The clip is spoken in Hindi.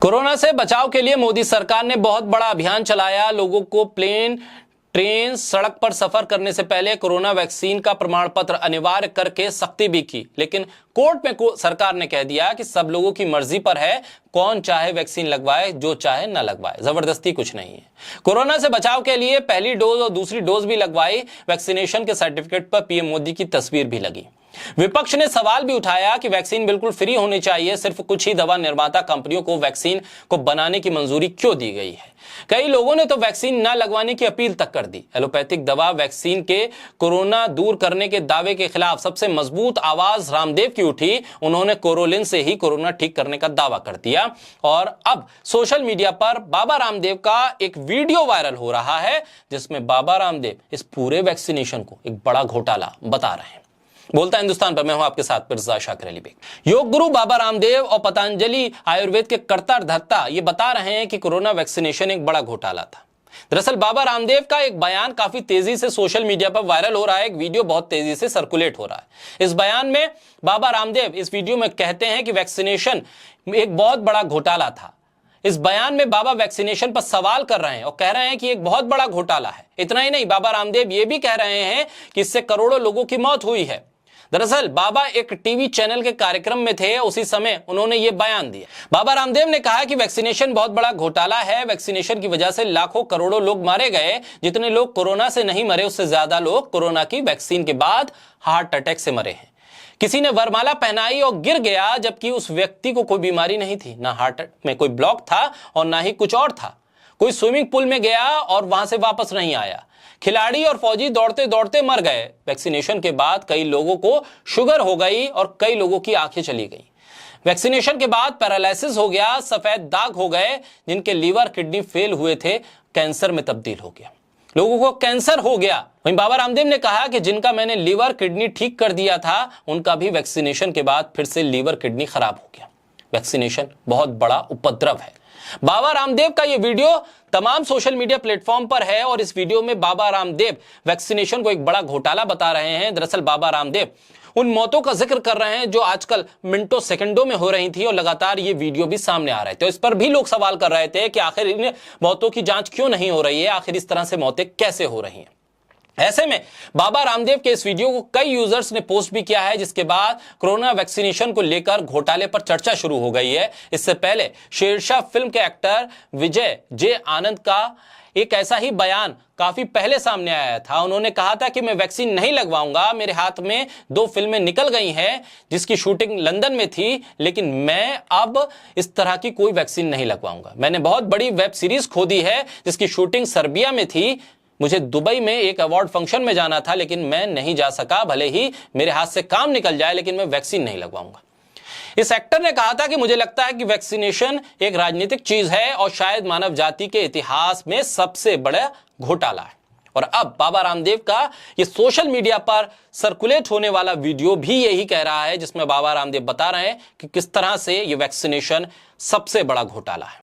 कोरोना से बचाव के लिए मोदी सरकार ने बहुत बड़ा अभियान चलाया। लोगों को प्लेन, ट्रेन, सड़क पर सफर करने से पहले कोरोना वैक्सीन का प्रमाण पत्र अनिवार्य करके सख्ती भी की। लेकिन कोर्ट में सरकार ने कह दिया कि सब लोगों की मर्जी पर है, कौन चाहे वैक्सीन लगवाए, जो चाहे न लगवाए, जबरदस्ती कुछ नहीं है। कोरोना से बचाव के लिए पहली डोज और दूसरी डोज भी लगवाई। वैक्सीनेशन के सर्टिफिकेट पर पीएम मोदी की तस्वीर भी लगी। विपक्ष ने सवाल भी उठाया कि वैक्सीन बिल्कुल फ्री होनी चाहिए, सिर्फ कुछ ही दवा निर्माता कंपनियों को वैक्सीन को बनाने की मंजूरी क्यों दी गई है। कई लोगों ने तो वैक्सीन न लगवाने की अपील तक कर दी। एलोपैथिक दवा वैक्सीन के कोरोना दूर करने के दावे के खिलाफ सबसे मजबूत आवाज रामदेव की उठी। उन्होंने कोरोलिन से ही कोरोना ठीक करने का दावा कर दिया और अब सोशल मीडिया पर बाबा रामदेव का एक वीडियो वायरल हो रहा है, जिसमें बाबा रामदेव इस पूरे वैक्सीनेशन को एक बड़ा घोटाला बता रहे हैं। बोलता हिंदुस्तान पर मैं हूं आपके साथ मिर्जा शाकिर अली बेग। योग गुरु बाबा रामदेव और पतंजलि आयुर्वेद के कर्ता धर्ता ये बता रहे हैं कि कोरोना वैक्सीनेशन एक बड़ा घोटाला था। दरअसल बाबा रामदेव का एक बयान काफी तेजी से सोशल मीडिया पर वायरल हो रहा है। एक वीडियो बहुत तेजी से सर्कुलेट हो रहा है। इस बयान में बाबा रामदेव इस वीडियो में कहते हैं कि वैक्सीनेशन एक बहुत बड़ा घोटाला था। इस बयान में बाबा वैक्सीनेशन पर सवाल कर रहे हैं और कह रहे हैं कि एक बहुत बड़ा घोटाला है। इतना ही नहीं, बाबा रामदेव ये भी कह रहे हैं कि इससे करोड़ों लोगों की मौत हुई है। दरअसल बाबा एक टीवी चैनल के कार्यक्रम में थे, उसी समय उन्होंने ये बयान दिया। बाबा रामदेव ने कहा कि वैक्सीनेशन बहुत बड़ा घोटाला है। वैक्सीनेशन की वजह से लाखों करोड़ों लोग मारे गए। जितने लोग कोरोना से नहीं मरे, उससे ज्यादा लोग कोरोना की वैक्सीन के बाद हार्ट अटैक से मरे हैं। किसी ने वरमाला पहनाई और गिर गया, जबकि उस व्यक्ति को कोई बीमारी नहीं थी, ना हार्ट में कोई ब्लॉक था और ना ही कुछ और था। कोई स्विमिंग पूल में गया और वहां से वापस नहीं आया। खिलाड़ी और फौजी दौड़ते दौड़ते मर गए। वैक्सीनेशन के बाद कई लोगों को शुगर हो गई और कई लोगों की आंखें चली गई। वैक्सीनेशन के बाद पैरालिसिस हो गया, सफेद दाग हो गए। जिनके लीवर, किडनी फेल हुए थे, कैंसर में तब्दील हो गया। लोगों को कैंसर हो गया। वहीं बाबा रामदेव ने कहा कि जिनका मैंने लीवर, किडनी ठीक कर दिया था, उनका भी वैक्सीनेशन के बाद फिर से लीवर, किडनी खराब हो गया। वैक्सीनेशन बहुत बड़ा उपद्रव है। बाबा रामदेव का यह वीडियो तमाम सोशल मीडिया प्लेटफॉर्म पर है और इस वीडियो में बाबा रामदेव वैक्सीनेशन को एक बड़ा घोटाला बता रहे हैं। दरअसल बाबा रामदेव उन मौतों का जिक्र कर रहे हैं जो आजकल मिनटों सेकंडों में हो रही थी और लगातार ये वीडियो भी सामने आ रहे थे। इस पर भी लोग सवाल कर रहे थे कि आखिर इन मौतों की जांच क्यों नहीं हो रही है, आखिर इस तरह से मौतें कैसे हो रही हैं। ऐसे में बाबा रामदेव के इस वीडियो को कई यूजर्स ने पोस्ट भी किया है, जिसके बाद कोरोना वैक्सीनेशन को लेकर घोटाले पर चर्चा शुरू हो गई है। इससे पहले शेरशाह फिल्म के एक्टर विजय जे आनंद का एक ऐसा ही बयान काफी पहले सामने आया था। उन्होंने कहा था कि मैं वैक्सीन नहीं लगवाऊंगा, मेरे हाथ में 2 फिल्में निकल गई हैं जिसकी शूटिंग लंदन में थी, लेकिन मैं अब इस तरह की कोई वैक्सीन नहीं लगवाऊंगा। मैंने बहुत बड़ी वेब सीरीज खोदी है जिसकी शूटिंग सर्बिया में थी। मुझे दुबई में एक अवार्ड फंक्शन में जाना था, लेकिन मैं नहीं जा सका। भले ही मेरे हाथ से काम निकल जाए, लेकिन मैं वैक्सीन नहीं लगवाऊंगा। इस एक्टर ने कहा था कि मुझे लगता है कि वैक्सीनेशन एक राजनीतिक चीज है और शायद मानव जाति के इतिहास में सबसे बड़ा घोटाला है। और अब बाबा रामदेव का ये सोशल मीडिया पर सर्कुलेट होने वाला वीडियो भी यही कह रहा है, जिसमें बाबा रामदेव बता रहे हैं कि किस तरह से ये वैक्सीनेशन सबसे बड़ा घोटाला है।